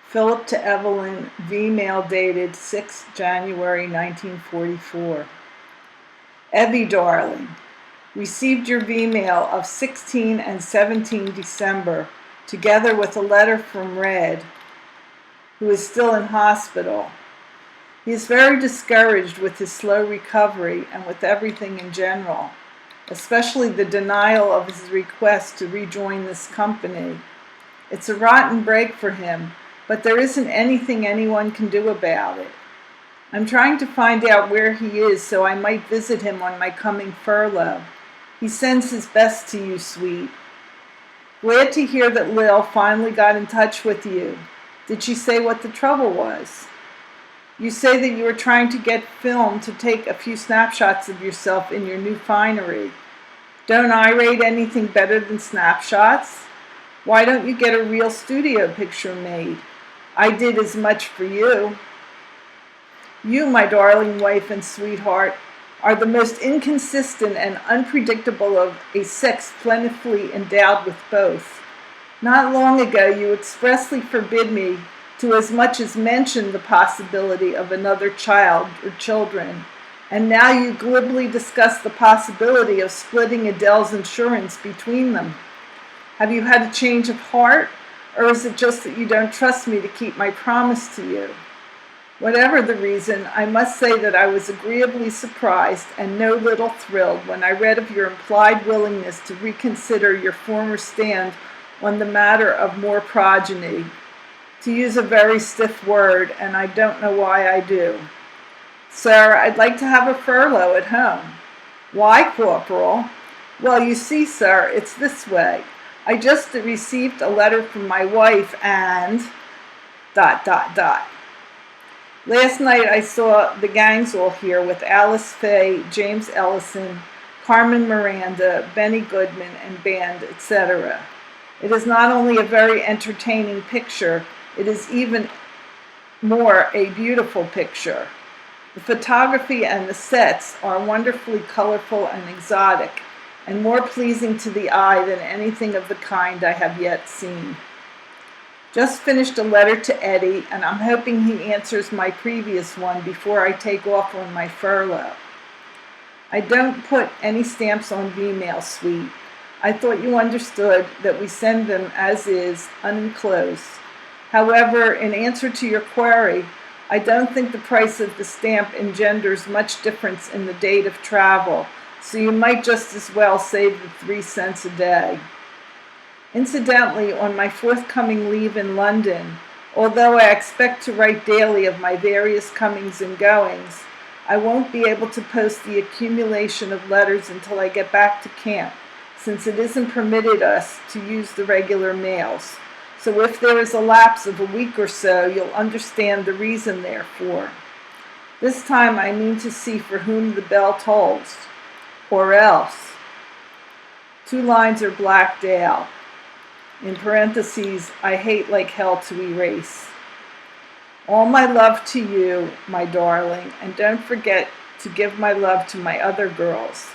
Philip to Evelyn, V-mail dated 6 January 1944. Evie, darling, received your V-mail of 16 and 17 December, together with a letter from Red, who is still in hospital. He is very discouraged with his slow recovery and with everything in general, especially the denial of his request to rejoin this company. It's a rotten break for him, but there isn't anything anyone can do about it. I'm trying to find out where he is so I might visit him on my coming furlough. He sends his best to you, sweet. Glad to hear that Lil finally got in touch with you. Did she say what the trouble was? You say that you are trying to get film to take a few snapshots of yourself in your new finery. Don't I rate anything better than snapshots? Why don't you get a real studio picture made? I did as much for you. You, my darling wife and sweetheart, are the most inconsistent and unpredictable of a sex plentifully endowed with both. Not long ago you expressly forbid me to as much as mention the possibility of another child or children, and now you glibly discuss the possibility of splitting Adele's insurance between them. Have you had a change of heart, or is it just that you don't trust me to keep my promise to you? Whatever the reason, I must say that I was agreeably surprised and no little thrilled when I read of your implied willingness to reconsider your former stand on the matter of more progeny. To use a very stiff word, and I don't know why I do. Sir, I'd like to have a furlough at home. Why, Corporal? Well, you see, sir, it's this way. I just received a letter from my wife and... Last night I saw the gangs all here with Alice Faye, James Ellison, Carmen Miranda, Benny Goodman, and band, etc. It is not only a very entertaining picture, it is even more a beautiful picture. The photography and the sets are wonderfully colorful and exotic, and more pleasing to the eye than anything of the kind I have yet seen. Just finished a letter to Eddie, and I'm hoping he answers my previous one before I take off on my furlough. I don't put any stamps on V-mail, sweet. I thought you understood that we send them as is, unenclosed. However, in answer to your query, I don't think the price of the stamp engenders much difference in the date of travel, so you might just as well save the 3 cents a day. Incidentally, on my forthcoming leave in London, although I expect to write daily of my various comings and goings, I won't be able to post the accumulation of letters until I get back to camp, since it isn't permitted us to use the regular mails. So if there is a lapse of a week or so, you'll understand the reason therefore. This time I mean to see for whom the bell tolls, or else. 2 lines are blacked out. In parentheses, I hate like hell to erase. All my love to you, my darling, and don't forget to give my love to my other girls,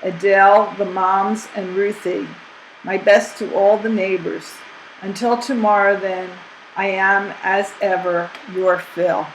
Adele, the moms, and Ruthie. My best to all the neighbors. Until tomorrow then, I am, as ever, your Phil.